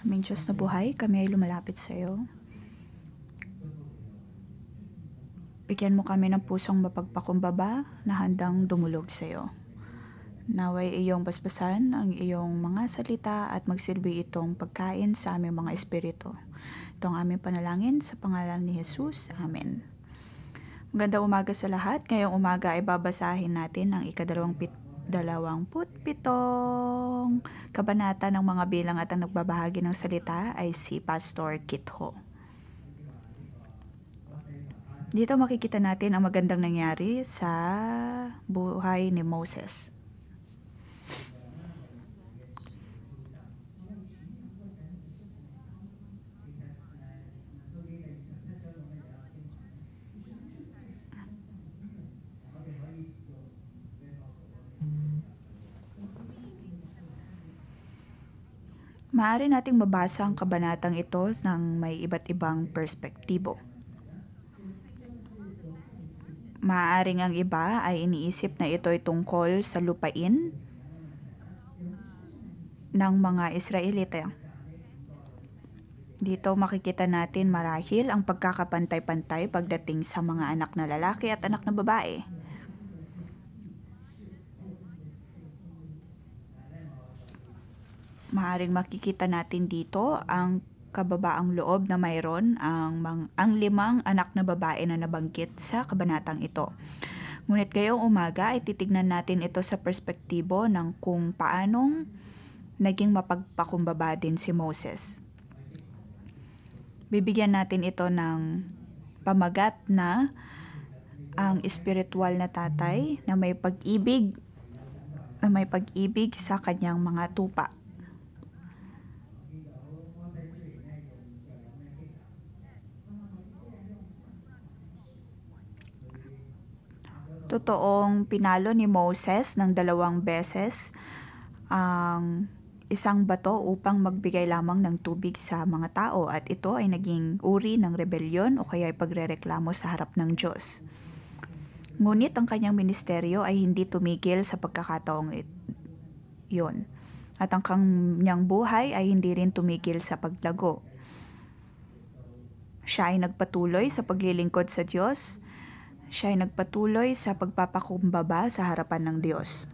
Aming Diyos na buhay, kami ay lumalapit sa iyo. Bigyan mo kami ng pusong mapagpakumbaba na handang dumulog sa iyo. Naway iyong basbasan ang iyong mga salita at magsilbi itong pagkain sa aming mga espiritu. Ito ang aming panalangin sa pangalan ni Jesus. Amen. Magandang umaga sa lahat. Ngayong umaga ay babasahin natin ang ika-27 kabanata ng mga bilang at ang nagbabahagi ng salita ay si Pastor Kitho. Dito makikita natin ang magandang nangyari sa buhay ni Moses. Maaari nating mabasa ang kabanatang ito ng may iba't ibang perspektibo. Maaaring ang iba ay iniisip na ito ay tungkol sa lupain ng mga Israelita. Dito makikita natin marahil ang pagkakapantay-pantay pagdating sa mga anak na lalaki at anak na babae. Maaaring makikita natin dito ang kababaang loob na mayroon ang 5 anak na babae na nabanggit sa kabanatang ito. Ngunit ngayong umaga ay titignan natin ito sa perspektibo ng kung paanong naging mapagpakumbaba din si Moses. Bibigyan natin ito ng pamagat na ang espiritual na tatay na may pag-ibig sa kanyang mga tupa. Totoong pinalo ni Moses ng 2 beses ang isang bato upang magbigay lamang ng tubig sa mga tao at ito ay naging uri ng rebelyon o kaya ay pagrereklamo sa harap ng Diyos. Ngunit ang kanyang ministeryo ay hindi tumigil sa pagkakataong iyon at ang kanyang buhay ay hindi rin tumigil sa paglago. Siya ay nagpatuloy sa paglilingkod sa Diyos. Siya ay nagpatuloy sa pagpapakumbaba sa harapan ng Diyos.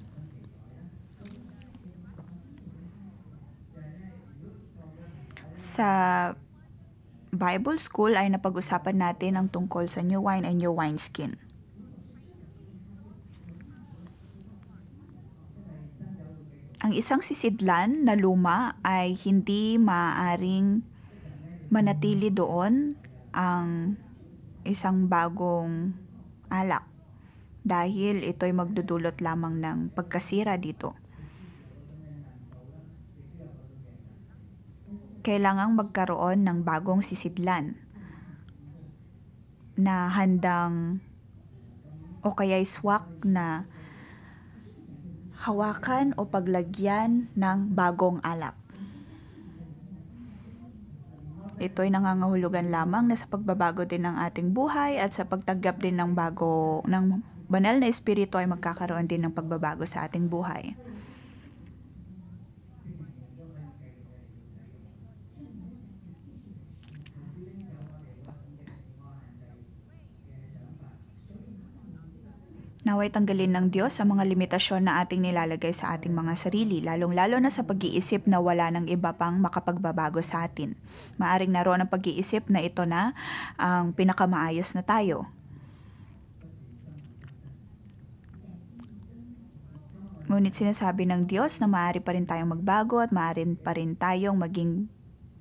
Sa Bible School ay napag-usapan natin ang tungkol sa new wine and new wineskin. Ang isang sisidlan na luma ay hindi maaaring manatili doon ang isang bagong alak dahil ito'y magdudulot lamang ng pagkasira dito. Kailangang magkaroon ng bagong sisidlan na handang o kaya'y swak na hawakan o paglagyan ng bagong alak. Ito'y nangangahulugan lamang na sa pagbabago din ng ating buhay at sa pagtanggap din ng banal na espiritu ay magkakaroon din ng pagbabago sa ating buhay. Naway tanggalin ng Diyos ang mga limitasyon na ating nilalagay sa ating mga sarili, lalong-lalo na sa pag-iisip na wala ng iba pang makapagbabago sa atin. Maaring naroon ang pag-iisip na ito na ang pinakamaayos na tayo. Ngunit sinasabi ng Diyos na maaari pa rin tayong magbago at maaari pa rin tayong maging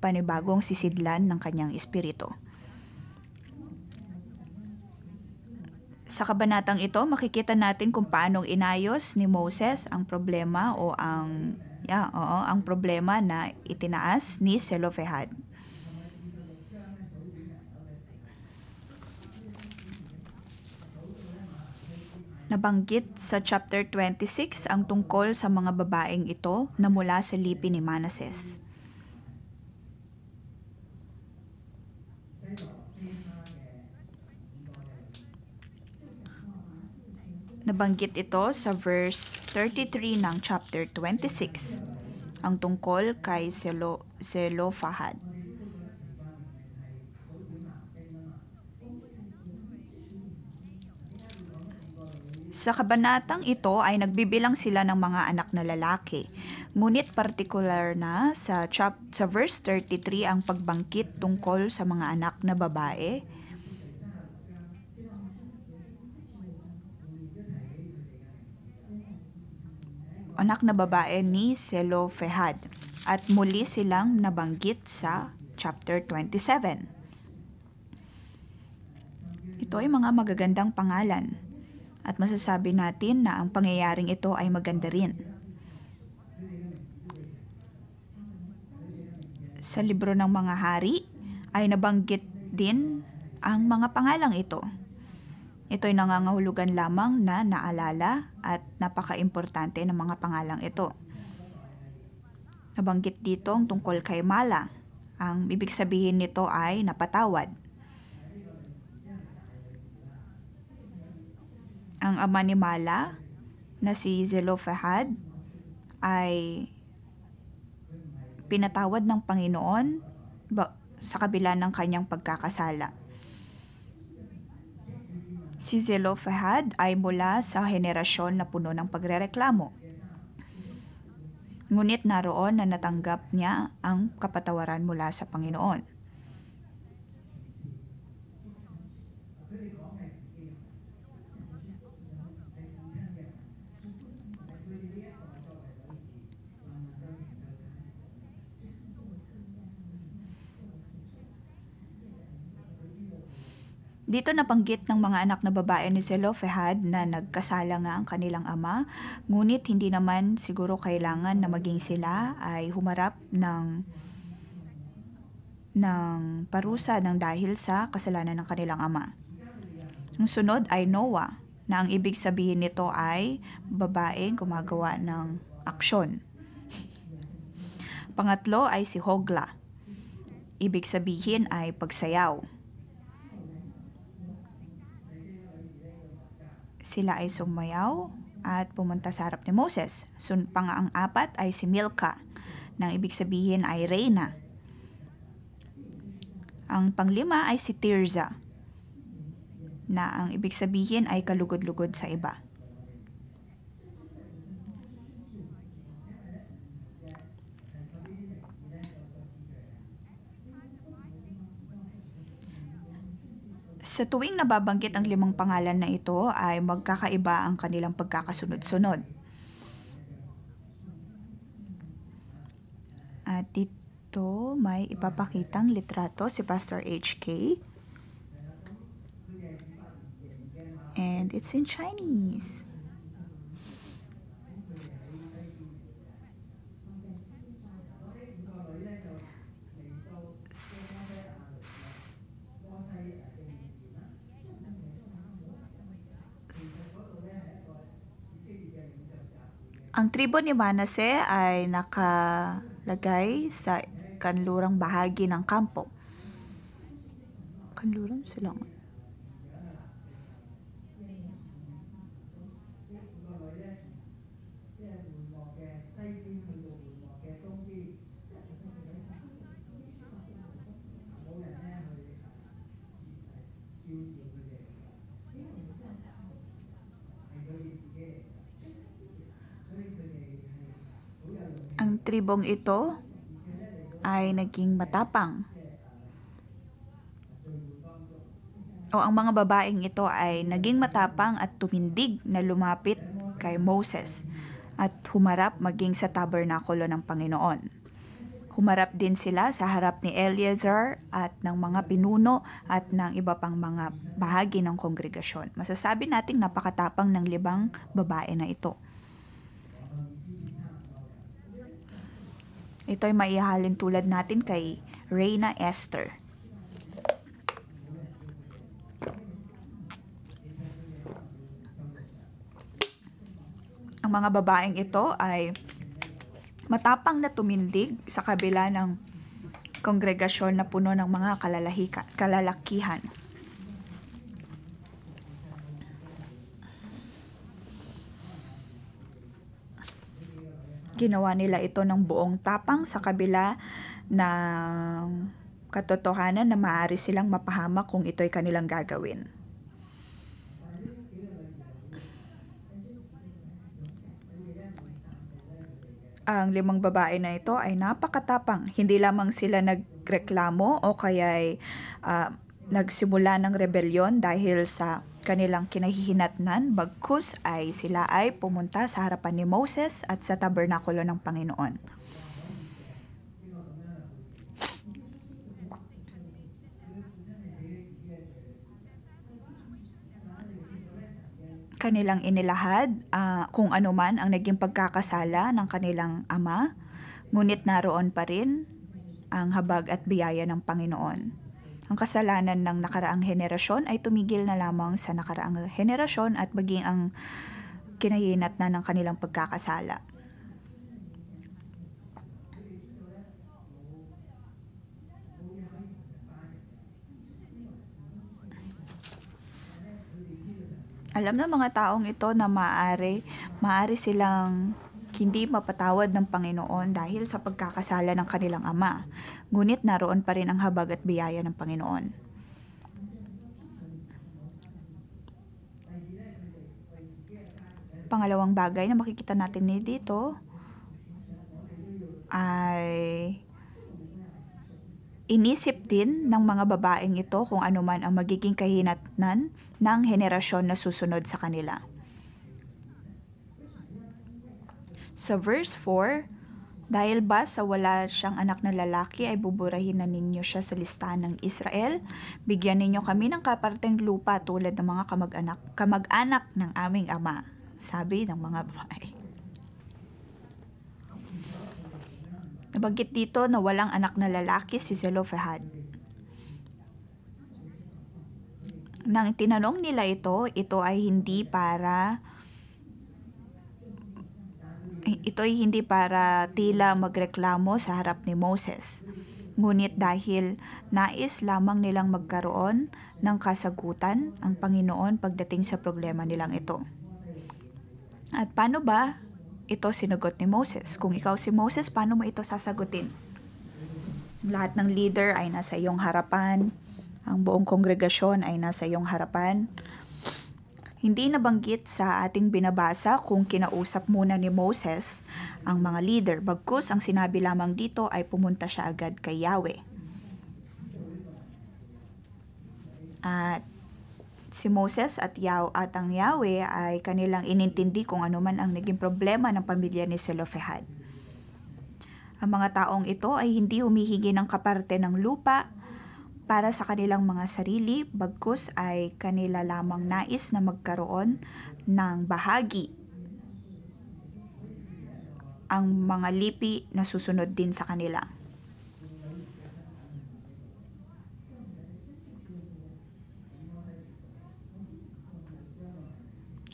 panibagong sisidlan ng kanyang espiritu. Sa kabanatang ito, makikita natin kung paanong inayos ni Moses ang problema ang problema na itinaas ni Zelofehad. Nabanggit sa chapter 26 ang tungkol sa mga babaeng ito na mula sa lipi ni Manases. Nabanggit ito sa verse 33 ng chapter 26. ang tungkol kay Zelofehad. Sa kabanatang ito ay nagbibilang sila ng mga anak na lalaki. Ngunit partikular na sa verse 33 ang pagbangkit tungkol sa mga anak na babae. Anak na babae ni Zelofehad. At muli silang nabanggit sa chapter 27. Ito ay mga magagandang pangalan. At masasabi natin na ang pangyayaring ito ay maganda rin. Sa libro ng mga hari ay nabanggit din ang mga pangalang ito. Ito ay nangangahulugan lamang na naalala at napaka-importante ng mga pangalang ito. Nabanggit dito ang tungkol kay Mala. Ang ibig sabihin nito ay napatawad. Ang ama ni Mala na si Zelofehad ay pinatawad ng Panginoon sa kabila ng kanyang pagkakasala. Si Zelofehad ay mula sa henerasyon na puno ng pagrereklamo. Ngunit naroon na natanggap niya ang kapatawaran mula sa Panginoon. Dito nabanggit ng mga anak na babae ni Zelofehad na nagkasala nga ang kanilang ama, ngunit hindi naman siguro kailangan na maging sila ay humarap ng parusa ng dahil sa kasalanan ng kanilang ama. Ang sunod ay Noah, na ang ibig sabihin nito ay babaeng gumagawa ng aksyon. Pangatlo ay si Hogla. Ibig sabihin ay pagsayaw. Sila ay sumayaw at pumunta sa harap ni Moses. Pang-apat ay si Milka, nang ibig sabihin ay reyna. Ang panglima ay si Tirza, na ang ibig sabihin ay kalugod-lugod sa iba. Sa tuwing nababanggit ang 5 pangalan na ito ay magkakaiba ang kanilang pagkakasunod-sunod. At dito may ipapakitang litrato si Pastor HK. And it's in Chinese. Ang tribo ni Manase ay nakalagay sa kanlurang bahagi ng kampo. Kanlurang silangan. Ang tribong ito ay naging matapang. O ang mga babaeng ito ay naging matapang at tumindig na lumapit kay Moses at humarap maging sa tabernakulo ng Panginoon. Humarap din sila sa harap ni Eleazar at ng mga pinuno at ng iba pang mga bahagi ng kongregasyon. Masasabi nating napakatapang ng 5 babae na ito. Ito ay maihalin tulad natin kay Reyna Esther. Ang mga babaeng ito ay matapang na tumindig sa kabila ng kongregasyon na puno ng mga kalalakihan. Ginawa nila ito ng buong tapang sa kabila ng katotohanan na maaari silang mapahamak kung ito'y kanilang gagawin. Ang 5 babae na ito ay napakatapang. Hindi lamang sila nagreklamo o kaya'y nagsimula ng rebelyon dahil sa kanilang kinahihinatnan, bagkus ay sila ay pumunta sa harapan ni Moses at sa tabernakulo ng Panginoon. Kanilang inilahad kung anuman ang naging pagkakasala ng kanilang ama, ngunit naroon pa rin ang habag at biyaya ng Panginoon. Ang kasalanan ng nakaraang henerasyon ay tumigil na lamang sa nakaraang henerasyon at maging ang kinahihinatnan ng kanilang pagkakasala. Alam ng mga taong ito na maaari silang hindi mapatawad ng Panginoon dahil sa pagkakasala ng kanilang ama. Ngunit naroon pa rin ang habag at biyaya ng Panginoon. Pangalawang bagay na makikita natin dito ay inisip din ng mga babaeng ito kung ano man ang magiging kahinatnan ng henerasyon na susunod sa kanila. Sa verse 4, dahil ba sa wala siyang anak na lalaki ay buburahin na ninyo siya sa listahan ng Israel? Bigyan ninyo kami ng kaparteng lupa tulad ng mga kamag-anak ng aming ama, sabi ng mga babae. Nabanggit dito na walang anak na lalaki si Zelophehad. Nang tinanong nila ito ay hindi para tila magreklamo sa harap ni Moses. Ngunit dahil nais lamang nilang magkaroon ng kasagutan ang Panginoon pagdating sa problema nilang ito. At paano ba ito sinagot ni Moses? Kung ikaw si Moses, paano mo ito sasagutin? Lahat ng leader ay nasa iyong harapan. Ang buong kongregasyon ay nasa iyong harapan. Hindi nabanggit sa ating binabasa kung kinausap muna ni Moses ang mga leader. Bagkus ang sinabi lamang dito ay pumunta siya agad kay Yahweh. At si Moses at ang Yahweh ay kanilang inintindi kung ano man ang naging problema ng pamilya ni Zelophehad. Ang mga taong ito ay hindi humihingi ng kaparte ng lupa para sa kanilang mga sarili, bagkus ay kanila lamang nais na magkaroon ng bahagi ang mga lipi na susunod din sa kanila.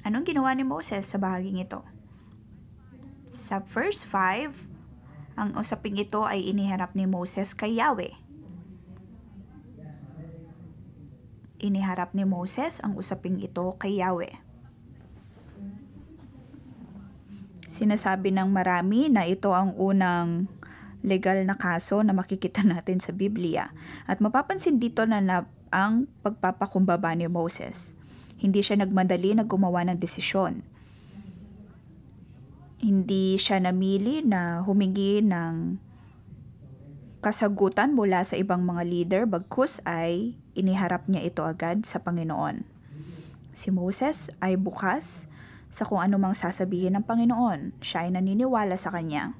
Anong ginawa ni Moses sa bahaging ito? Sa verse 5, ang usaping ito ay iniharap ni Moses kay Yahweh. Iniharap ni Moses ang usaping ito kay Yahweh. Sinasabi ng marami na ito ang unang legal na kaso na makikita natin sa Biblia. At mapapansin dito na ang pagpapakumbaba ni Moses. Hindi siya nagmadali na gumawa ng desisyon. Hindi siya namili na humingi ng kasagutan mula sa ibang mga leader, bagkus ay iniharap niya ito agad sa Panginoon. Si Moses ay bukas sa kung anumang sasabihin ng Panginoon. Siya ay naniniwala sa kanya.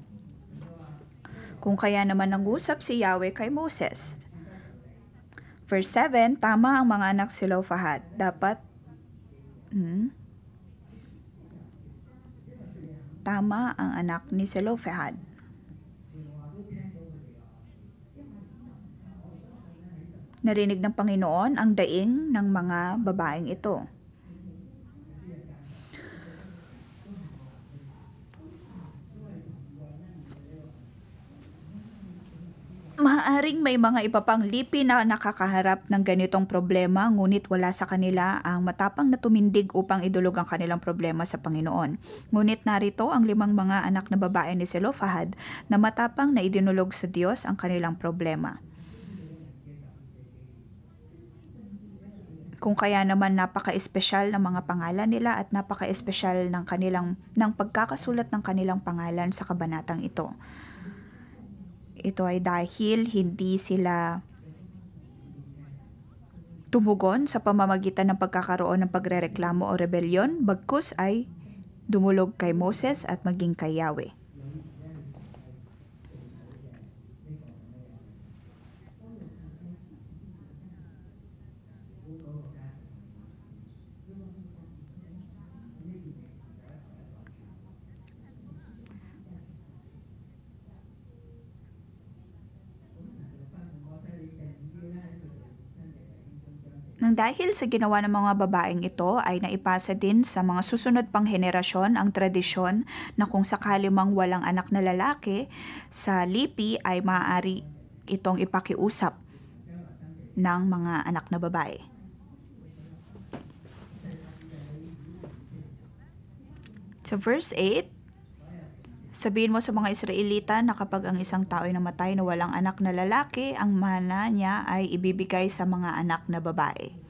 Kung kaya naman nangusap si Yahweh kay Moses. Verse 7, tama ang mga anak si Zelophehad. Tama ang anak ni Zelophehad. Narinig ng Panginoon ang daing ng mga babaeng ito. Maaring may mga iba pang lipi na nakakaharap ng ganitong problema, ngunit wala sa kanila ang matapang na tumindig upang idulog ang kanilang problema sa Panginoon. Ngunit narito ang 5 mga anak na babae ni Zelofehad na matapang na idinulog sa Diyos ang kanilang problema. Kung kaya naman napaka-espesyal ng mga pangalan nila at napaka-espesyal ng pagkakasulat ng kanilang pangalan sa kabanatang ito. Ito ay dahil hindi sila tumugon sa pamamagitan ng pagkakaroon ng pagrereklamo o rebelyon, bagkus ay dumulog kay Moses at maging kay Yahweh. Nang dahil sa ginawa ng mga babaeng ito ay naipasa din sa mga susunod pang henerasyon ang tradisyon na kung sakali mang walang anak na lalaki, sa lipi ay maaari itong ipakiusap ng mga anak na babae. Sa verse 8, sabihin mo sa mga Israelita na kapag ang isang tao ay namatay na walang anak na lalaki, ang mana niya ay ibibigay sa mga anak na babae.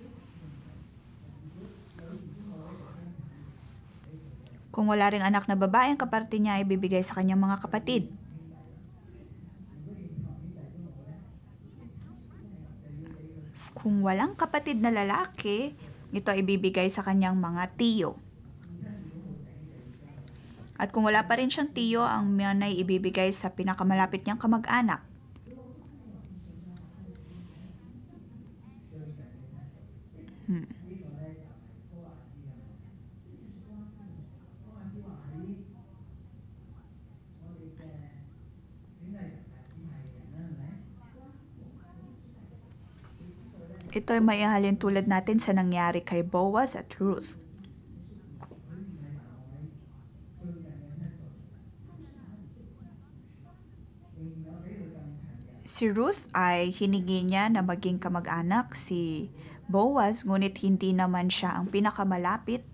Kung wala ring anak na babae, ang kaparte niya ay ibibigay sa kanyang mga kapatid. Kung walang kapatid na lalaki, ito ay ibibigay sa kanyang mga tiyo. At kung wala pa rin siyang tiyo, ang mana ay ibibigay sa pinakamalapit niyang kamag-anak. Ito ay maihalin tulad natin sa nangyari kay Boaz at Ruth. Si Ruth ay hiningi niya na maging kamag-anak si Boaz, ngunit hindi naman siya ang pinakamalapit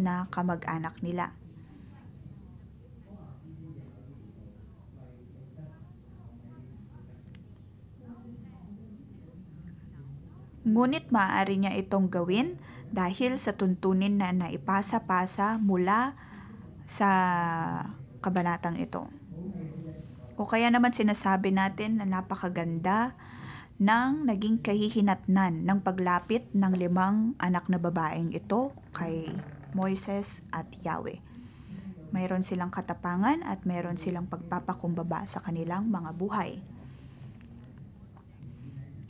na kamag-anak nila. Ngunit maaari niya itong gawin dahil sa tuntunin na naipasa-pasa mula sa kabanatang ito. O kaya naman sinasabi natin na napakaganda ng naging kahihinatnan ng paglapit ng 5 anak na babaeng ito kay Moises at Yahweh. Mayroon silang katapangan at mayroon silang pagpapakumbaba sa kanilang mga buhay.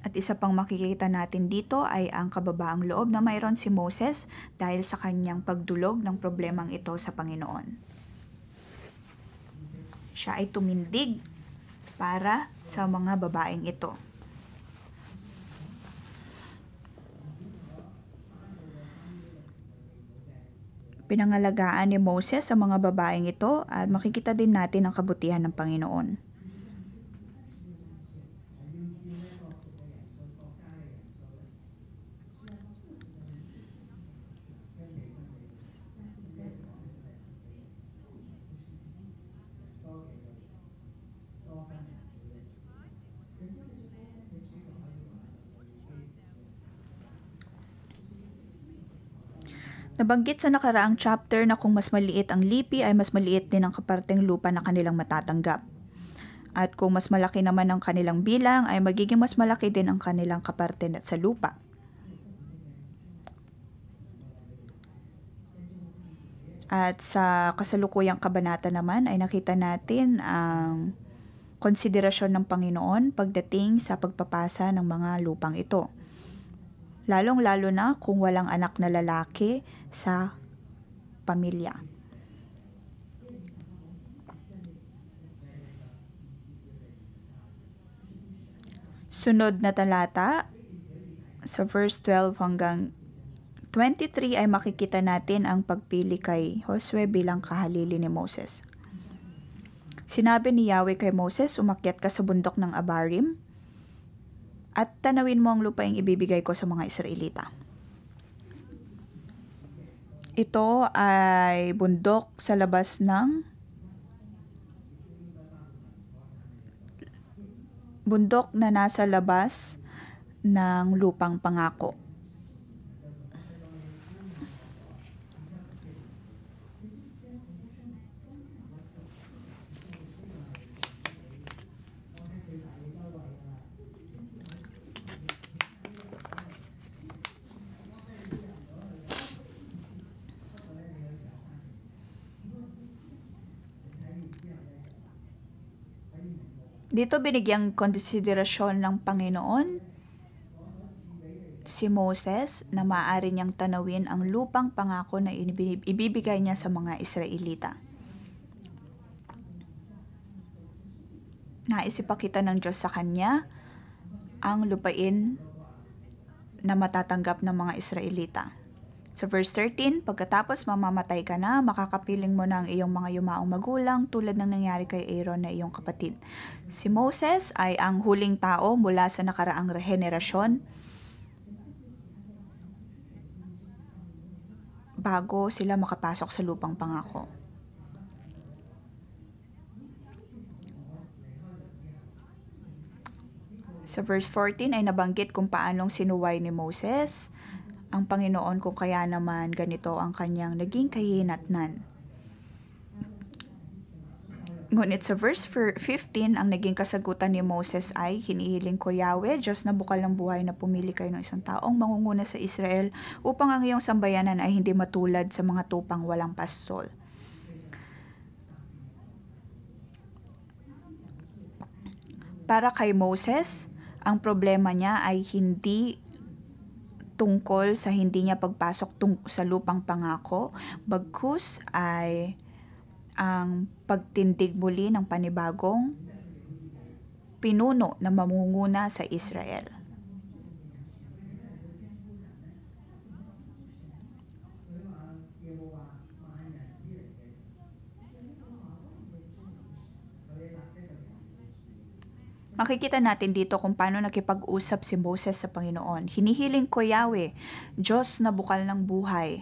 At isa pang makikita natin dito ay ang kababaang loob na mayroon si Moses dahil sa kanyang pagdulog ng problemang ito sa Panginoon. Siya ay tumindig para sa mga babaeng ito. Pinangalagaan ni Moses sa mga babaeng ito at makikita din natin ang kabutihan ng Panginoon. Nabanggit sa nakaraang chapter na kung mas maliit ang lipi ay mas maliit din ang kaparteng lupa na kanilang matatanggap. At kung mas malaki naman ang kanilang bilang ay magiging mas malaki din ang kanilang kaparte sa lupa. At sa kasalukuyang kabanata naman ay nakita natin ang konsiderasyon ng Panginoon pagdating sa pagpapasa ng mga lupang ito. Lalong-lalo na kung walang anak na lalaki sa pamilya. Sunod na talata, sa verse 12 hanggang 23 ay makikita natin ang pagpili kay Josue bilang kahalili ni Moses. Sinabi ni Yahweh kay Moses, umakyat ka sa bundok ng Abarim, At tanawin mo ang lupaing ibibigay ko sa mga Israelita. Ito ay bundok sa labas ng bundok na nasa labas ng lupang pangako. Dito binigyang konsiderasyon ng Panginoon si Moses na maaari niyang tanawin ang lupang pangako na ibibigay niya sa mga Israelita. Nais ipakita ng Diyos sa kanya ang lupain na matatanggap ng mga Israelita. Sa verse 13, pagkatapos mamamatay ka na, makakapiling mo na ang iyong mga yumaong magulang tulad ng nangyari kay Aaron na iyong kapatid. Si Moses ay ang huling tao mula sa nakaraang henerasyon bago sila makapasok sa lupang pangako. Sa verse 14 ay nabanggit kung paanong sinuway ni Moses ang Panginoon kung kaya naman ganito ang kanyang naging kahihinatnan. Ngunit sa verse 15, ang naging kasagutan ni Moses ay, hinihiling ko Yahweh, Diyos na bukal ng buhay na pumili kayo ng isang taong mangunguna sa Israel upang ang iyong sambayanan ay hindi matulad sa mga tupang walang pastol. Para kay Moses, ang problema niya ay hindi tungkol sa hindi niya pagpasok sa lupang pangako, bagkus ay ang pagtindig muli ng panibagong pinuno na mamunguna sa Israel. Makikita natin dito kung paano nakipag-usap si Moses sa Panginoon. Hinihiling ko Yahweh, Diyos na bukal ng buhay.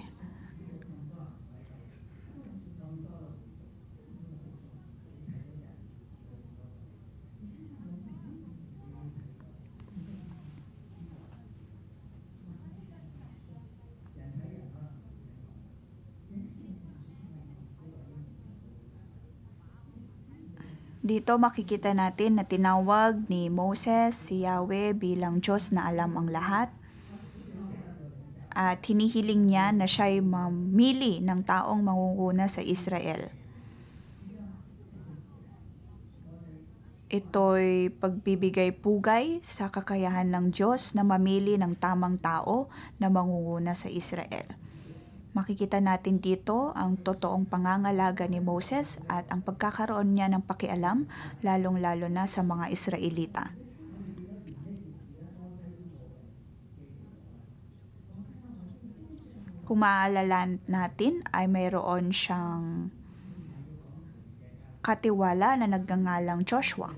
Dito makikita natin na tinawag ni Moses si Yahweh bilang Diyos na alam ang lahat. At hinihiling niya na siya'y mamili ng taong mangunguna sa Israel. Ito'y pagbibigay pugay sa kakayahan ng Diyos na mamili ng tamang tao na mangunguna sa Israel. Makikita natin dito ang totoong pangangalaga ni Moses at ang pagkakaroon niya ng pakialam, lalong-lalo na sa mga Israelita. Kung maaalala natin ay mayroon siyang katiwala na nagngangalang Joshua.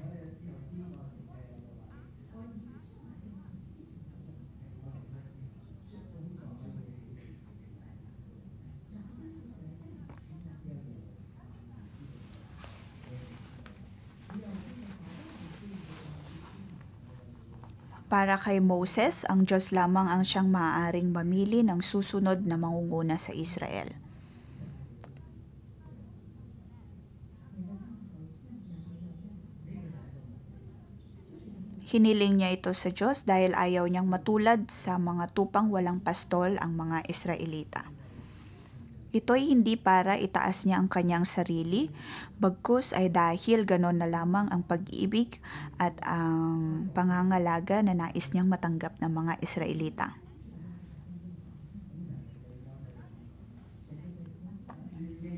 Para kay Moses, ang Diyos lamang ang siyang maaaring mamili ng susunod na mangunguna sa Israel. Hiniling niya ito sa Diyos dahil ayaw niyang matulad sa mga tupang walang pastol ang mga Israelita. Ito'y hindi para itaas niya ang kanyang sarili, bagkus ay dahil ganon na lamang ang pag-ibig at ang pangangalaga na nais niyang matanggap ng mga Israelita.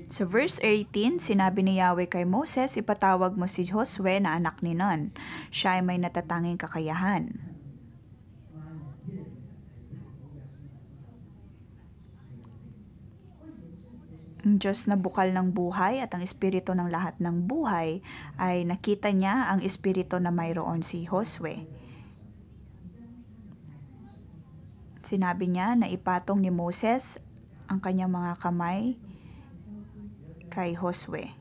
Sa verse 18, sinabi ni Yahweh kay Moses, ipatawag mo si Josue na anak ni Nun. Siya ay may natatanging kakayahan. Ang Diyos na bukal ng buhay at ang espiritu ng lahat ng buhay ay nakita niya ang espiritu na mayroon si Josue. sinabi niya na ipatong ni Moses ang kanyang mga kamay kay Josue.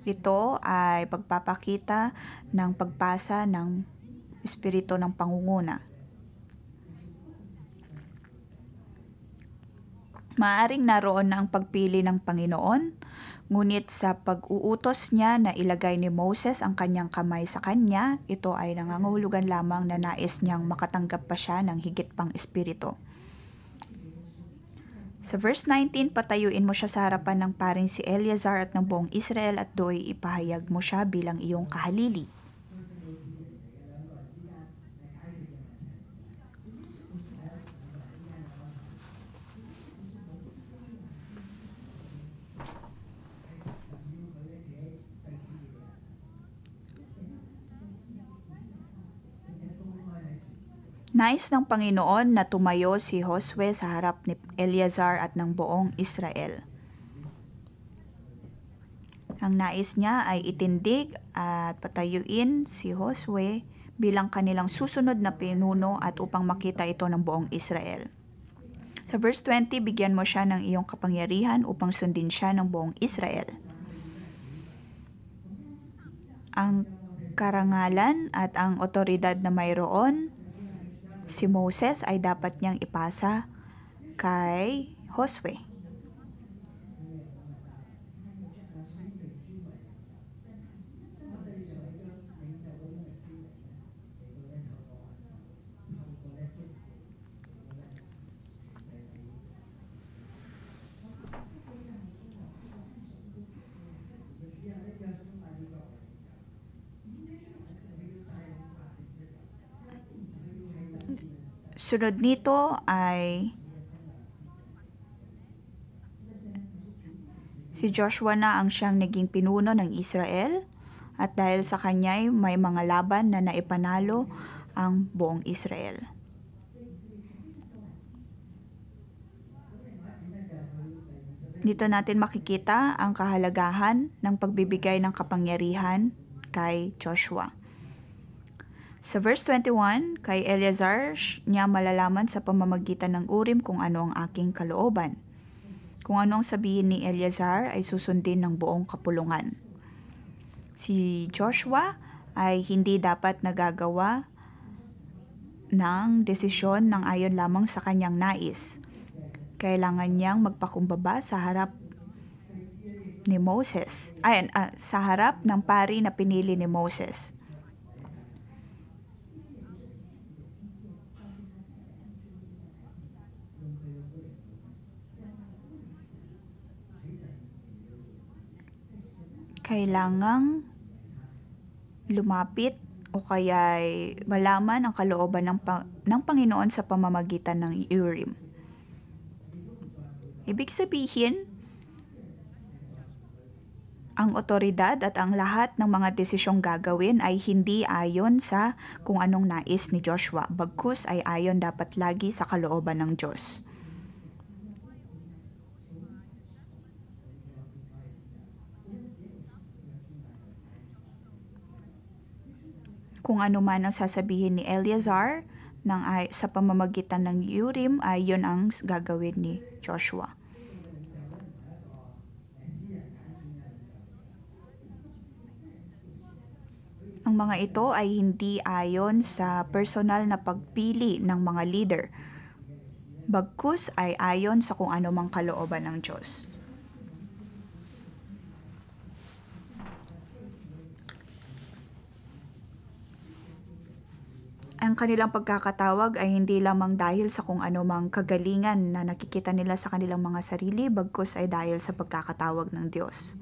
Ito ay pagpapakita ng pagpasa ng espiritu ng pangunguna. Maaring naroon na ang pagpili ng Panginoon, ngunit sa pag-uutos niya na ilagay ni Moses ang kanyang kamay sa kanya, ito ay nangangahulugan lamang na nais niyang makatanggap pa siya ng higit pang espiritu. Sa verse 19, patayuin mo siya sa harapan ng paring si Eleazar at ng buong Israel at do'y ipahayag mo siya bilang iyong kahalili. Nais ng Panginoon na tumayo si Josue sa harap ni Eleazar at ng buong Israel. Ang nais niya ay itindig at patayuin si Josue bilang kanilang susunod na pinuno at upang makita ito ng buong Israel. Sa verse 20, bigyan mo siya ng iyong kapangyarihan upang sundin siya ng buong Israel. Ang karangalan at ang otoridad na mayroon si Moses ay dapat niyang ipasa kay Josue. Sunod nito ay si Joshua na ang siyang naging pinuno ng Israel at dahil sa kanya'y may mga laban na naipanalo ang buong Israel. Dito natin makikita ang kahalagahan ng pagbibigay ng kapangyarihan kay Joshua. Sa verse 21, kay Eleazar niya malalaman sa pamamagitan ng Urim kung ano ang aking kalooban. Kung anong sabihin ni Eleazar ay susundin ng buong kapulungan. Si Joshua ay hindi dapat nagagawa ng desisyon ng ayon lamang sa kanyang nais. Kailangan niyang magpakumbaba sa harap ni Moses. Sa harap ng pari na pinili ni Moses. Kailangang lumapit o kaya'y malaman ang kalooban ng Panginoon sa pamamagitan ng Urim. Ibig sabihin, ang otoridad at ang lahat ng mga desisyong gagawin ay hindi ayon sa kung anong nais ni Joshua, bagkus ay ayon dapat lagi sa kalooban ng Diyos. Kung ano man ang sasabihin ni Eleazar sa pamamagitan ng Urim ay yun ang gagawin ni Joshua. Ang mga ito ay hindi ayon sa personal na pagpili ng mga leader, bagkus ay ayon sa kung ano mang kalooban ng Diyos. Ang kanilang pagkakatawag ay hindi lamang dahil sa kung ano mang kagalingan na nakikita nila sa kanilang mga sarili, bagkus ay dahil sa pagkakatawag ng Diyos.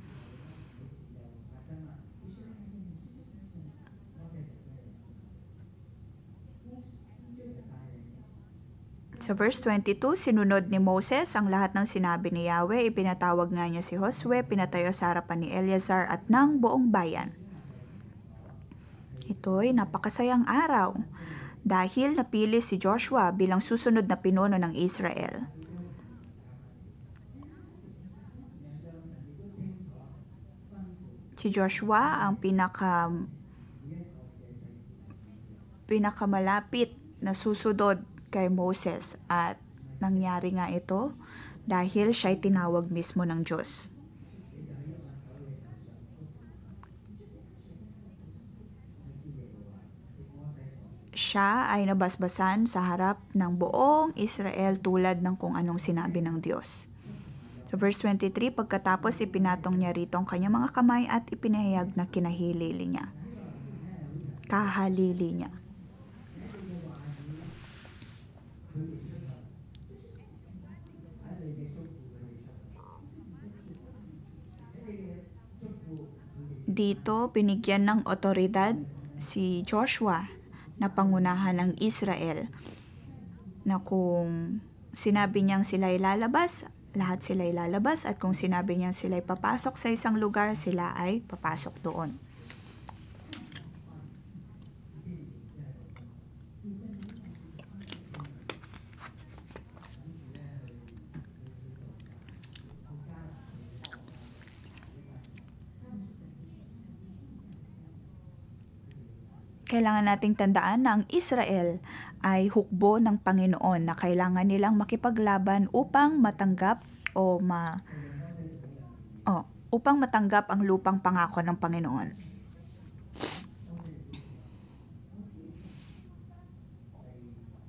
Sa verse 22, sinunod ni Moses ang lahat ng sinabi ni Yahweh, ipinatawag nga niya si Josue, pinatayo sa harapan ni Eleazar at ng buong bayan. Ito'y napakasayang araw dahil napili si Joshua bilang susunod na pinuno ng Israel. Si Joshua ang pinakamalapit na susunod kay Moses at nangyari nga ito dahil siya'y tinawag mismo ng Diyos. Siya ay nabasbasan sa harap ng buong Israel tulad ng kung anong sinabi ng Diyos. Sa verse 23, pagkatapos ipinatong niya rito ang kanyang mga kamay at ipinahayag na kahalili niya. Dito, binigyan ng otoridad si Joshua na pangunahan ng Israel na kung sinabi niyang sila'y lalabas, lahat sila'y lalabas at kung sinabi niyang sila'y papasok sa isang lugar, sila ay papasok doon. Kailangan nating tandaan na ang Israel ay hukbo ng Panginoon na kailangan nilang makipaglaban upang matanggap ang lupang pangako ng Panginoon.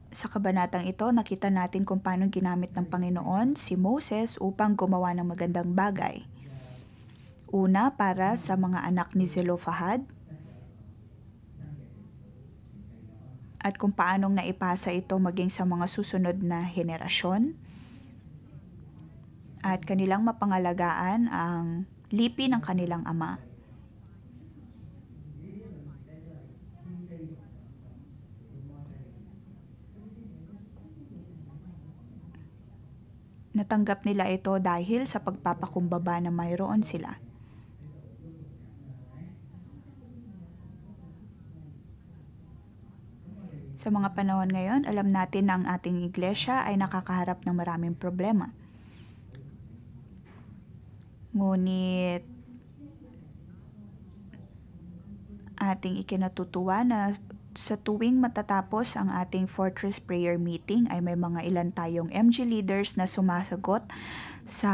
Sa kabanatang ito, nakita natin kung paano ginamit ng Panginoon si Moses upang gumawa ng magandang bagay. Una, para sa mga anak ni Zelophehad, at kung paanong naipasa ito maging sa mga susunod na henerasyon, at kanilang mapangalagaan ang lipi ng kanilang ama. Natanggap nila ito dahil sa pagpapakumbaba na mayroon sila. Sa mga panahon ngayon, alam natin na ang ating iglesia ay nakakaharap ng maraming problema. Ngunit ating ikinatutuwa na sa tuwing matatapos ang ating Fortress Prayer Meeting ay may mga ilan tayong MG leaders na sumasagot sa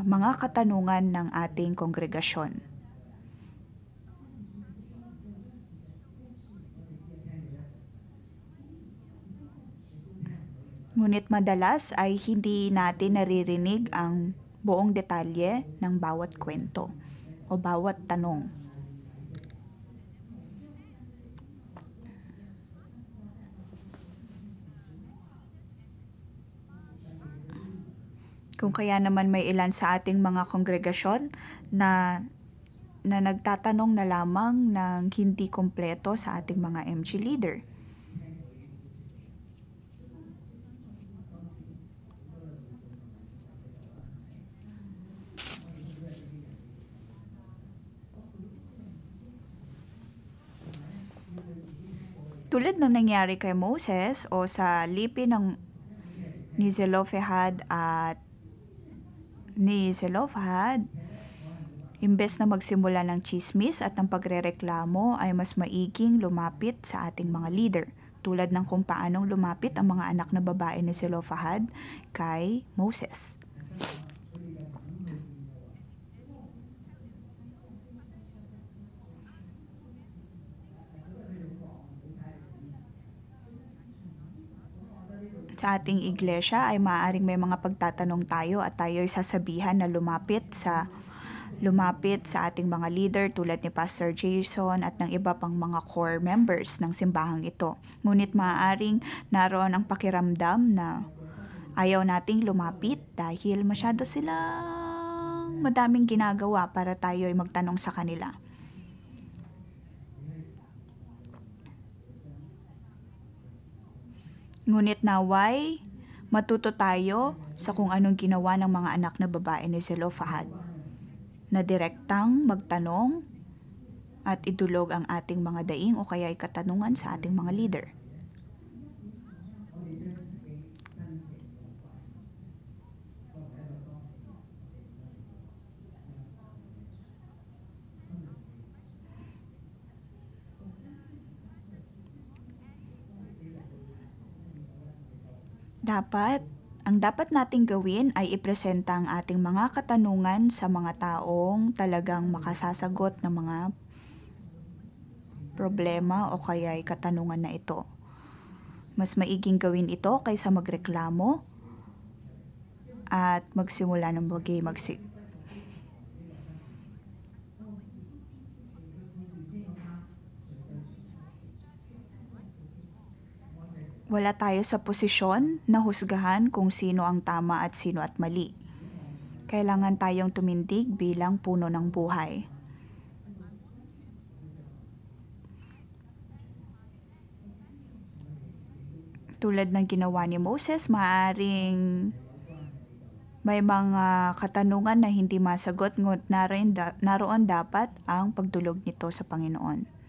mga katanungan ng ating kongregasyon. Ngunit madalas ay hindi natin naririnig ang buong detalye ng bawat kwento o bawat tanong. Kung kaya naman may ilan sa ating mga kongregasyon na nagtatanong na lamang ng hindi kompleto sa ating mga MG leader. Tulad ng nangyari kay Moses o sa lipi ni Zelophehad, imbes na magsimula ng chismis at ng pagrereklamo ay mas maiging lumapit sa ating mga leader. Tulad ng kung paanong lumapit ang mga anak na babae ni Zelophehad kay Moses. Sa ating iglesia ay maaaring may mga pagtatanong tayo at tayo ay sasabihan na lumapit sa ating mga leader tulad ni Pastor Jason at ng iba pang mga core members ng simbahang ito. Ngunit maaaring naroon ang pakiramdam na ayaw nating lumapit dahil masyado silang madaming ginagawa para tayo ay magtanong sa kanila. Ngunit naway, matuto tayo sa kung anong ginawa ng mga anak na babae ni Zelophehad, na direktang magtanong at idulog ang ating mga daing o kaya'y katanungan sa ating mga leader. Ang dapat nating gawin ay ipresenta ang ating mga katanungan sa mga taong talagang makasasagot ng mga problema o kaya ay katanungan na ito. Mas maiging gawin ito kaysa magreklamo at magsimula ng Wala tayo sa posisyon na husgahan kung sino ang tama at sino at mali. Kailangan tayong tumindig bilang puno ng buhay. Tulad ng ginawa ni Moses, maaring may mga katanungan na hindi masagot, ngunit naroon dapat ang pagdulog nito sa Panginoon.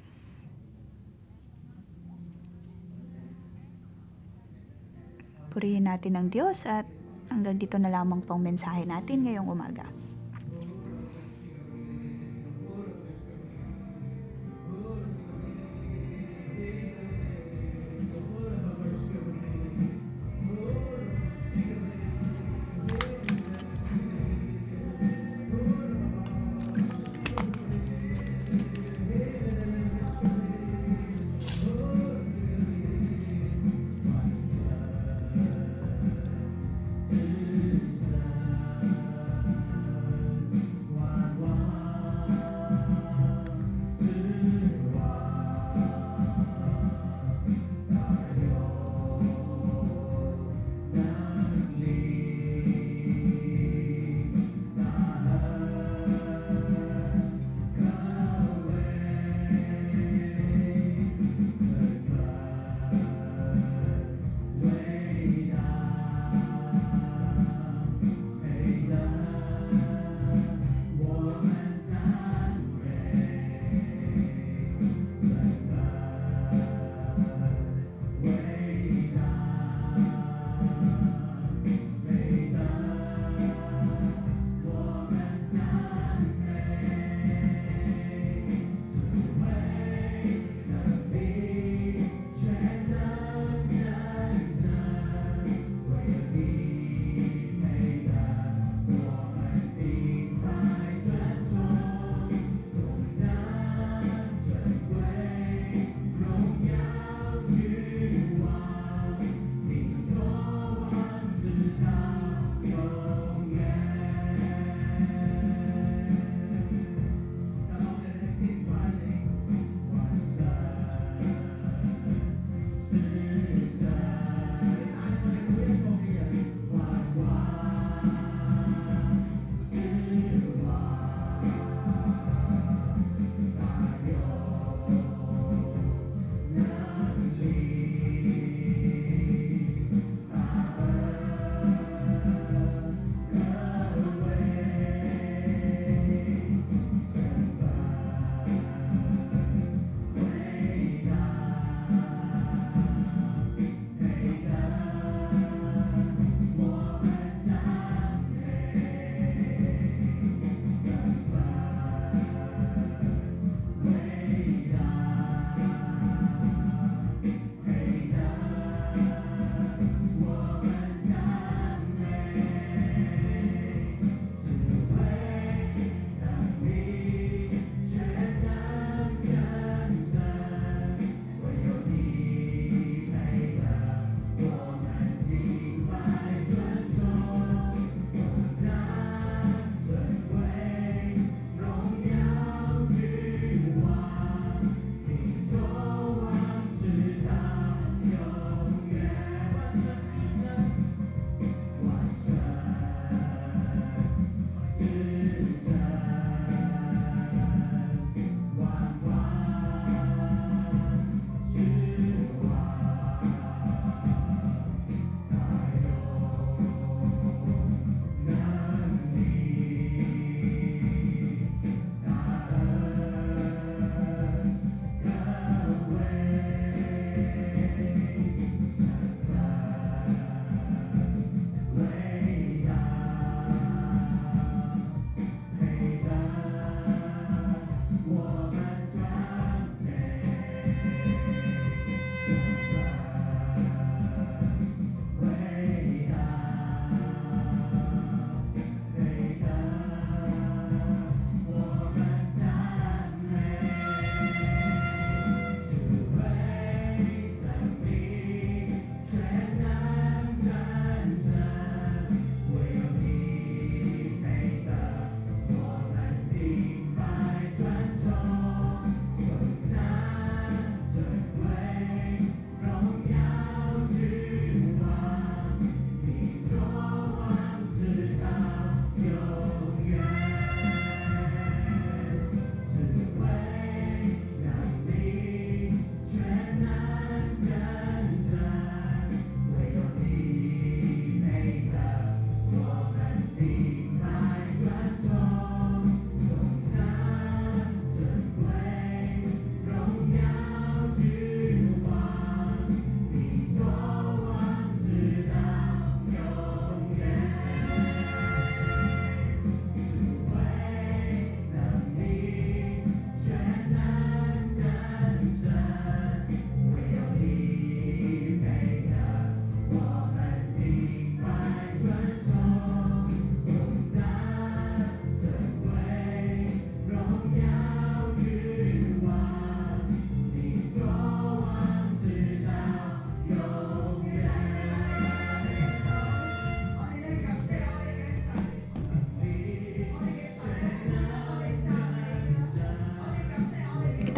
Purihin natin ang Diyos at hanggang dito na lamang pang mensahe natin ngayong umaga.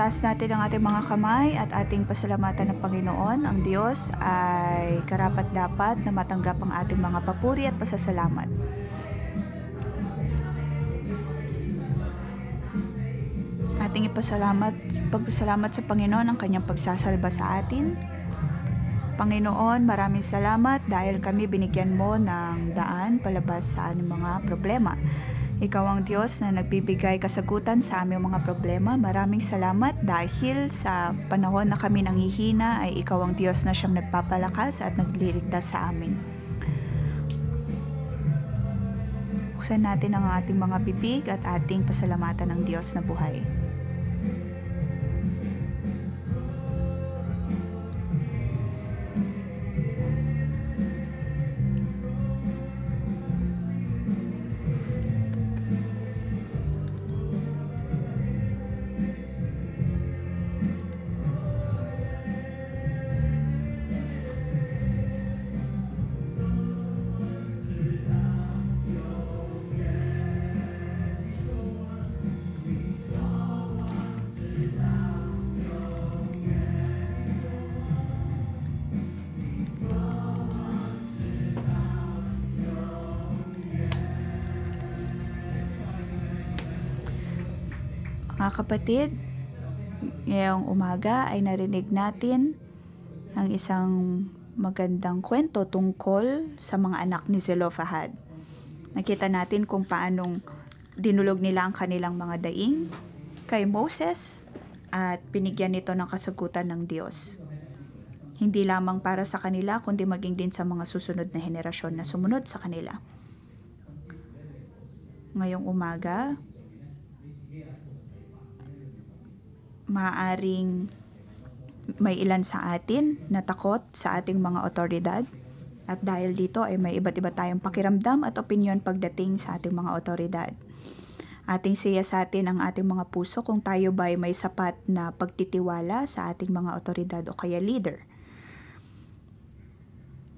Itaas natin ang ating mga kamay at ating pasalamatan ng Panginoon. Ang Diyos ay karapat-dapat na matanggap ang ating mga papuri at pasasalamat. Ating pagpasalamat sa Panginoon ang kanyang pagsasalba sa atin. Panginoon, maraming salamat dahil kami binigyan mo ng daan palabas sa aming mga problema. Ikaw ang Diyos na nagbibigay kasagutan sa aming mga problema. Maraming salamat dahil sa panahon na kami nanghihina ay ikaw ang Diyos na siyang nagpapalakas at nagliligtas sa amin. Buksan natin ang ating mga bibig at ating pasalamatan ng Diyos na buhay. Mga kapatid, ngayong umaga ay narinig natin ang isang magandang kwento tungkol sa mga anak ni Zelophehad. Nakita natin kung paanong dinulog nila ang kanilang mga daing kay Moses at binigyan nito ng kasagutan ng Diyos. Hindi lamang para sa kanila kundi maging din sa mga susunod na henerasyon na sumunod sa kanila. Ngayong umaga, maaaring may ilan sa atin na takot sa ating mga otoridad at dahil dito ay may iba't iba tayong pakiramdam at opinyon pagdating sa ating mga otoridad. Ating siyasatin ang ating mga puso kung tayo ba ay may sapat na pagtitiwala sa ating mga otoridad o kaya leader.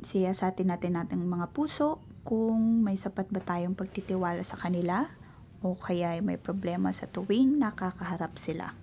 Siyasatin natin ating mga puso kung may sapat ba tayong pagtitiwala sa kanila o kaya ay may problema sa tuwing nakakaharap sila.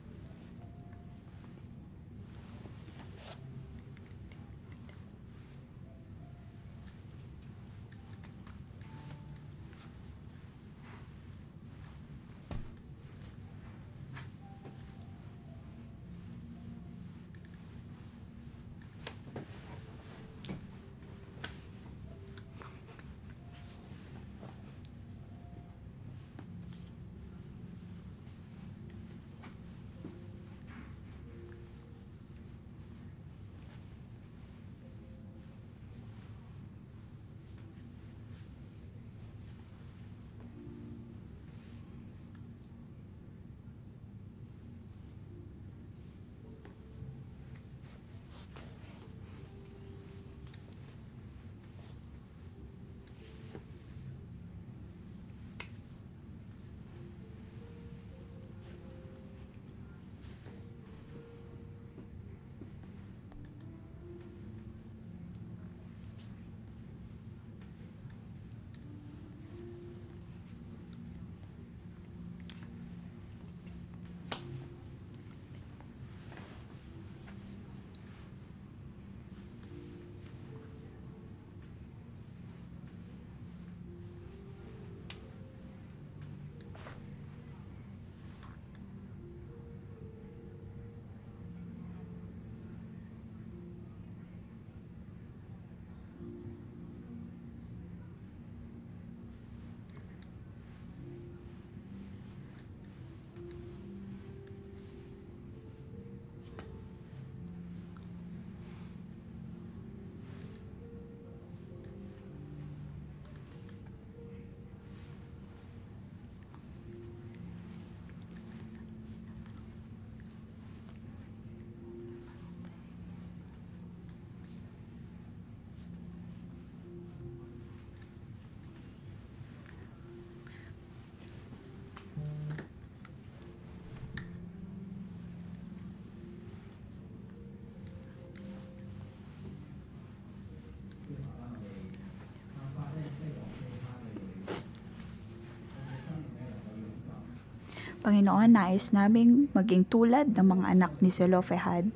Panginoon, nais naming maging tulad ng mga anak ni Zelophehad.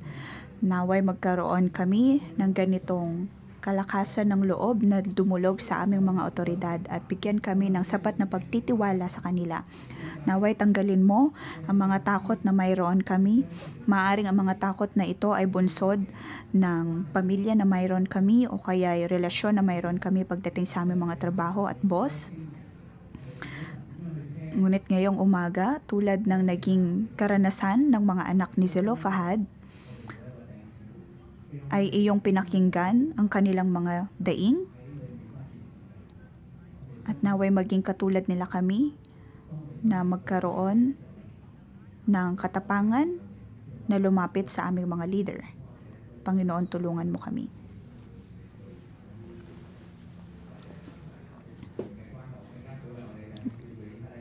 Naway magkaroon kami ng ganitong kalakasan ng loob na dumulog sa aming mga otoridad at bigyan kami ng sapat na pagtitiwala sa kanila. Naway tanggalin mo ang mga takot na mayroon kami. Maaring ang mga takot na ito ay bunsod ng pamilya na mayroon kami o kaya ay relasyon na mayroon kami pagdating sa aming mga trabaho at boss. Ngunit ngayong umaga, tulad ng naging karanasan ng mga anak ni Zelophehad, ay iyong pinakinggan ang kanilang mga daing at naway maging katulad nila kami na magkaroon ng katapangan na lumapit sa aming mga leader. Panginoon, tulungan mo kami.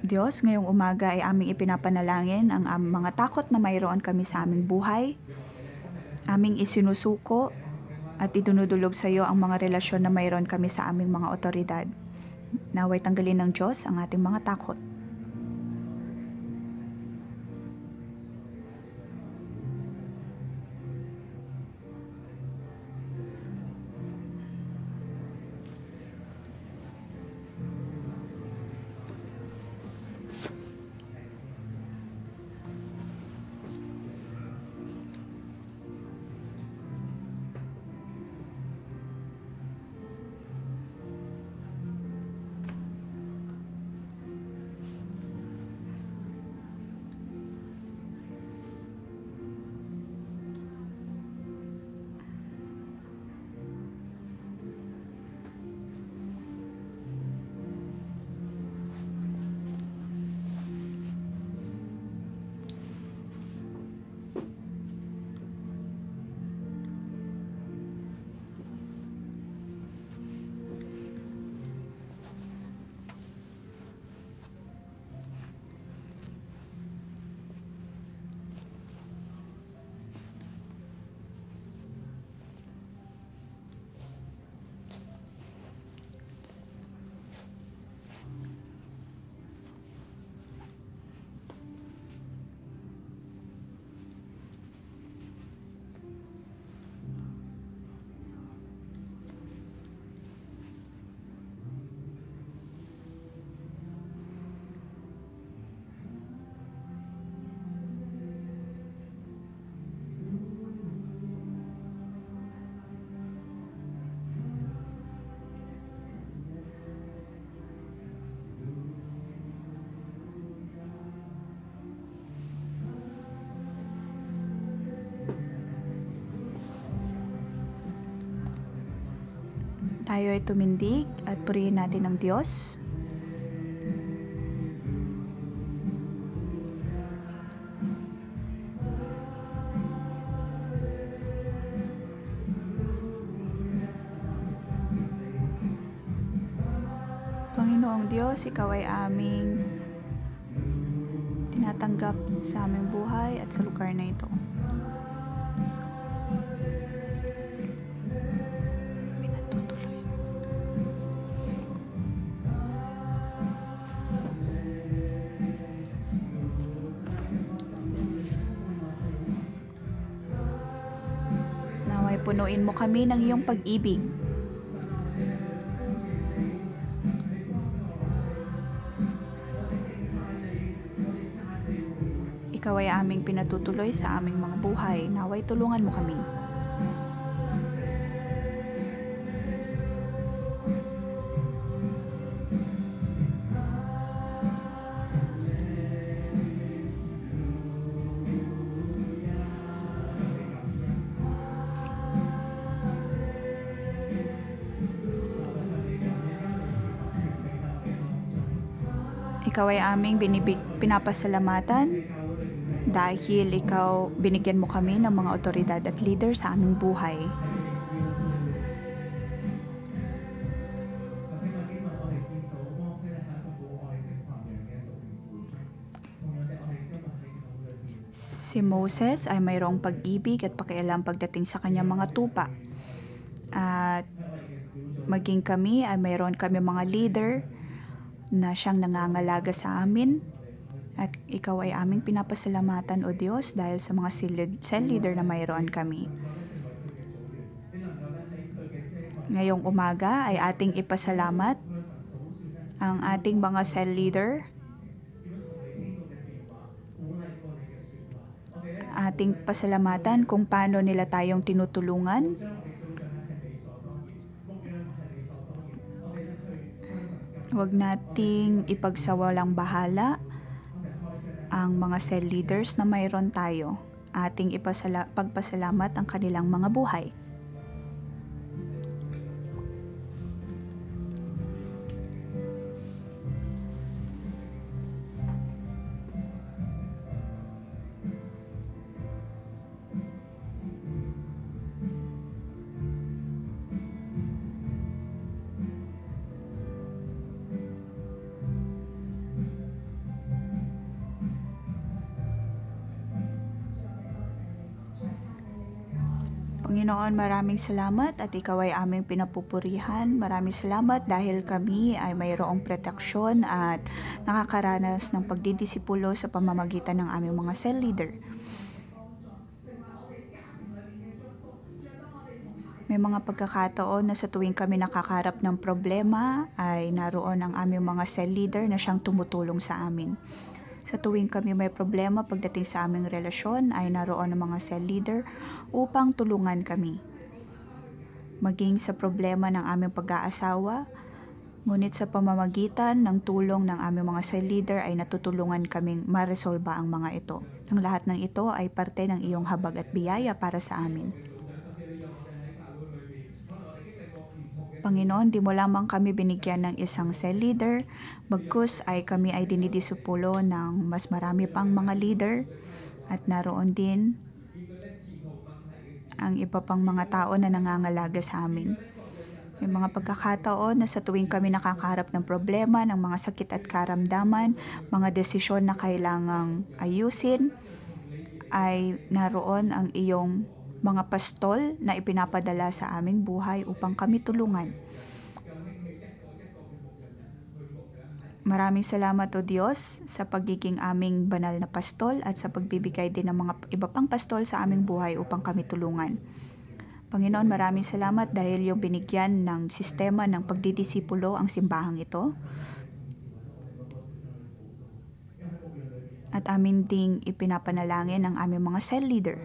Diyos, ngayong umaga ay aming ipinapanalangin ang mga takot na mayroon kami sa aming buhay. Aming isinusuko at idinudulog sa iyo ang mga relasyon na mayroon kami sa aming mga otoridad. Naway tanggalin ng Diyos ang ating mga takot. Tayo ay tumindig at purihin natin ang Diyos. Panginoong Diyos, Ikaw ay aming tinatanggap sa aming buhay at sa lugar na ito. Naway punuin mo kami ng iyong pag-ibig. Ikaw ay aming pinatutuloy sa aming mga buhay. Naway tulungan mo kami. Ikaw ay aming pinapasalamatan dahil Ikaw binigyan mo kami ng mga otoridad at leader sa aming buhay. Si Moses ay mayroong pag-ibig at pakialam pagdating sa kanyang mga tupa. At maging kami ay mayroon kami mga leader na siyang nangangalaga sa amin At ikaw ay aming pinapasalamatan, O Diyos, dahil sa mga cell leader na mayroon kami. Ngayong umaga ay ating ipasalamat ang ating mga cell leader. Ating pasalamatan kung paano nila tayong tinutulungan. Huwag nating ipagsawalang bahala ang mga cell leaders na mayroon tayo. Ating pagpasalamat ang kanilang mga buhay. Panginoon, maraming salamat at ikaw ay aming pinapupurihan. Maraming salamat dahil kami ay mayroong proteksyon at nakakaranas ng pagdidisipulo sa pamamagitan ng aming mga cell leader. May mga pagkakataon na sa tuwing kami nakakarap ng problema ay naroon ang aming mga cell leader na siyang tumutulong sa amin. Sa tuwing kami may problema pagdating sa aming relasyon ay naroon ang mga cell leader upang tulungan kami. Maging sa problema ng aming pag-aasawa, ngunit sa pamamagitan ng tulong ng aming mga cell leader ay natutulungan kaming maresolba ang mga ito. Ang lahat ng ito ay parte ng iyong habag at biyaya para sa amin. Panginoon, di mo lamang kami binigyan ng isang cell leader, bagkus ay kami ay dinidisipulo ng mas marami pang mga leader at naroon din ang iba pang mga tao na nangangalaga sa amin. May mga pagkakataon na sa tuwing kami nakakaharap ng problema, ng mga sakit at karamdaman, mga desisyon na kailangang ayusin, ay naroon ang iyong mga pastol na ipinapadala sa aming buhay upang kami tulungan. Maraming salamat, O Diyos, sa pagiging aming banal na pastol at sa pagbibigay din ng mga iba pang pastol sa aming buhay upang kami tulungan. Panginoon, maraming salamat dahil yung binigyan ng sistema ng pagdidisipulo ang simbahang ito. At amin ding ipinapanalangin ang aming mga cell leader.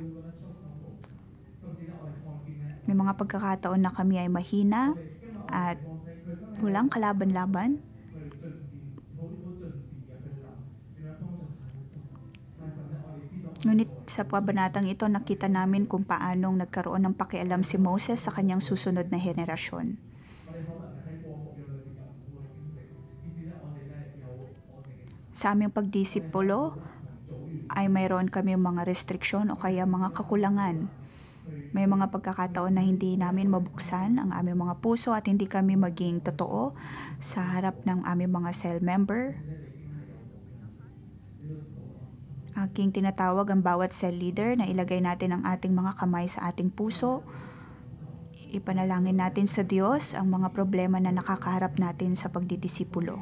May mga pagkakataon na kami ay mahina at walang kalaban-laban. Ngunit sa pabanatang ito nakita namin kung paanong nagkaroon ng pakialam si Moses sa kanyang susunod na henerasyon. Sa aming pagdisipulo ay mayroon kami mga restriksyon o kaya mga kakulangan. May mga pagkakataon na hindi namin mabuksan ang aming mga puso at hindi kami maging totoo sa harap ng aming mga cell member. Aking tinatawag ang bawat cell leader na ilagay natin ang ating mga kamay sa ating puso. Ipanalangin natin sa Diyos ang mga problema na nakakaharap natin sa pagdidisipulo.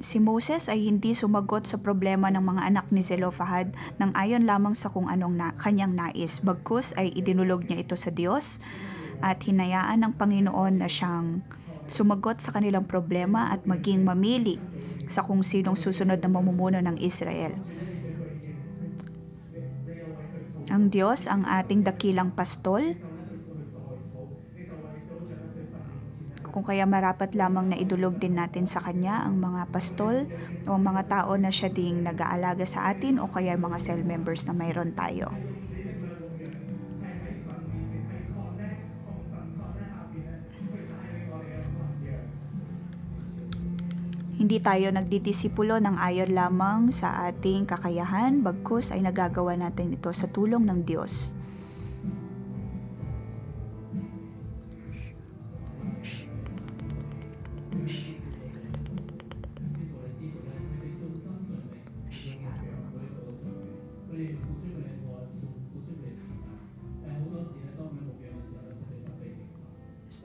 Si Moses ay hindi sumagot sa problema ng mga anak ni Zelophehad nang ayon lamang sa kung anong kanyang nais. Bagkus ay idinulog niya ito sa Diyos at hinayaan ng Panginoon na siyang sumagot sa kanilang problema at maging mamili sa kung sinong susunod na mamumuno ng Israel. Ang Diyos ang ating dakilang pastol, kung kaya marapat lamang na idulog din natin sa Kanya ang mga pastol o mga tao na siya ding nag-aalaga sa atin o kaya mga cell members na mayroon tayo. Hindi tayo nagdidisipulo ng ayon lamang sa ating kakayahan, bagkus ay nagagawa natin ito sa tulong ng Diyos.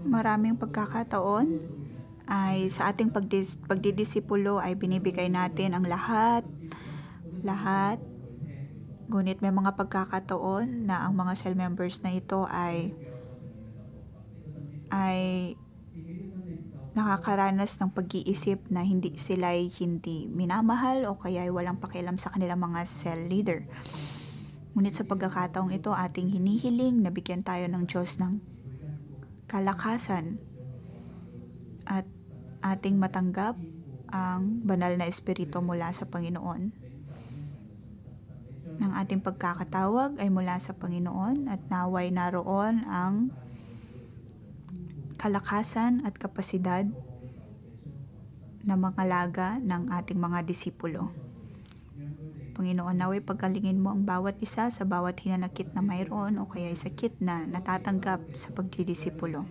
maraming pagkakataon ay sa ating pagdidisipulo ay binibigay natin ang lahat. Ngunit may mga pagkakataon na ang mga cell members na ito ay nakakaranas ng pag-iisip na hindi minamahal o kaya ay walang pakialam sa kanilang mga cell leader. Ngunit sa pagkakataong ito, ating hinihiling na bigyan tayo ng Diyos ng kalakasan at ating matanggap ang banal na espiritu mula sa Panginoon. Ng ating pagkakatawag ay mula sa Panginoon at naway naroon ang kalakasan at kapasidad na mangalaga ng ating mga disipulo. Panginoon, naway pagkalingin mo ang bawat isa sa bawat hinanakit na mayroon o kaya sakit na natatanggap sa pagdidisipulo.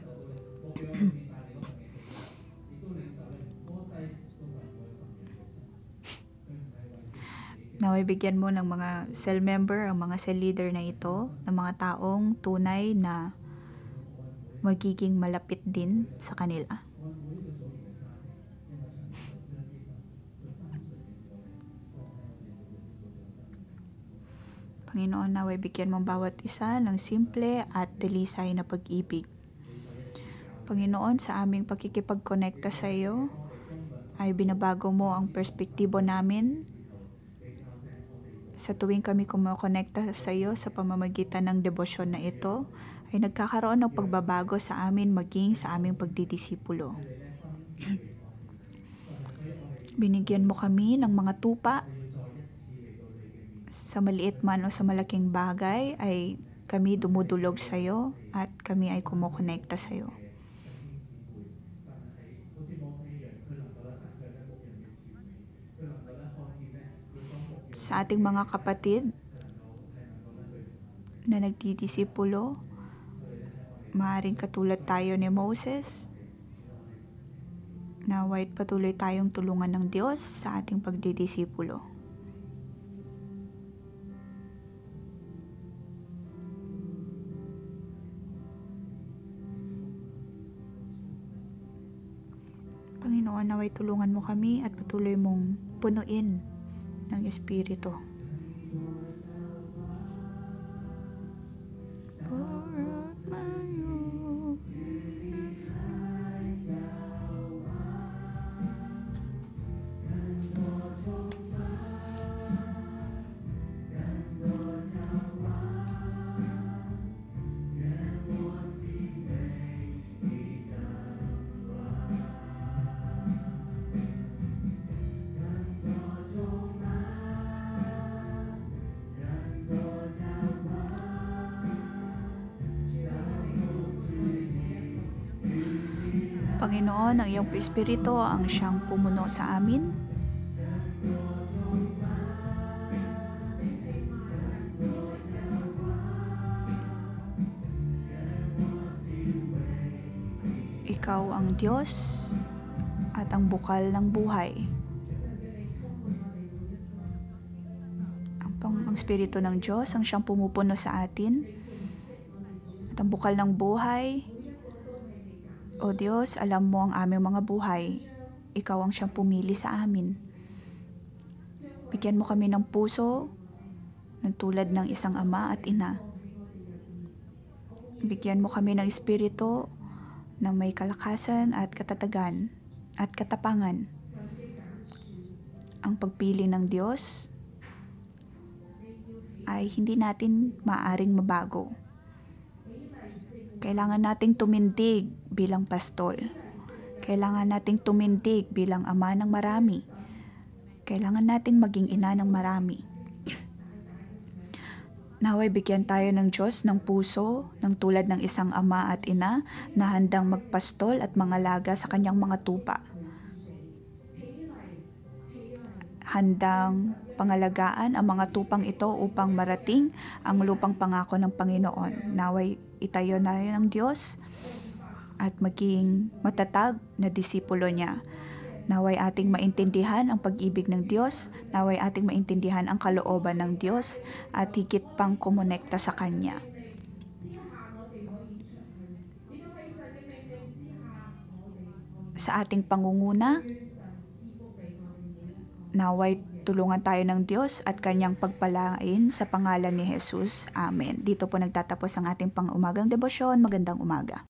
Naway bigyan mo ng mga cell member, ang mga cell leader na ito, ng mga taong tunay na magiging malapit din sa kanila. Panginoon, naway bigyan mo bawat isa ng simple at delisay na pag-ibig. Panginoon, sa aming pakikipag-konekta sa iyo, ay binabago mo ang perspektibo namin sa tuwing kami kumokonekta sa iyo sa pamamagitan ng debosyon na ito, ay nagkakaroon ng pagbabago sa amin maging sa aming pagdidisipulo. Binigyan mo kami ng mga tupa sa maliit man o sa malaking bagay ay kami dumudulog sa iyo at kami ay kumokonekta sa iyo. Sa ating mga kapatid na nagdidisipulo, maaaring katulad tayo ni Moses, naway patuloy tayong tulungan ng Diyos sa ating pagdidisipulo. Panginoon, naway tulungan mo kami at patuloy mong punuin ng Espiritu. Panginoon, ang iyong Espiritu ang siyang pumuno sa amin. Ikaw ang Diyos at ang bukal ng buhay. Ang Espiritu ng Diyos ang siyang pumupuno sa atin. At ang bukal ng buhay, O Diyos, alam mo ang aming mga buhay. Ikaw ang siyang pumili sa amin. Bigyan mo kami ng puso na tulad ng isang ama at ina. Bigyan mo kami ng espiritu na may kalakasan at katatagan at katapangan. Ang pagpili ng Diyos ay hindi natin maaaring mabago. Kailangan nating tumindig bilang pastol. Kailangan nating tumindig bilang ama ng marami. Kailangan nating maging ina ng marami. Naway bigyan tayo ng Diyos ng puso ng tulad ng isang ama at ina na handang magpastol at mangalaga sa kanyang mga tupa. Handang pangalagaan ang mga tupang ito upang marating ang lupang pangako ng Panginoon. Naway itayo na ng Diyos at maging matatag na disipulo niya. Naway ating maintindihan ang pag-ibig ng Diyos, naway ating maintindihan ang kalooban ng Diyos at higit pang kumonekta sa Kanya. sa ating pangunguna. Naway tulungan tayo ng Diyos at Kanyang pagpalain sa pangalan ni Jesus. Amen. Dito po nagtatapos ang ating pang-umagang debosyon. Magandang umaga.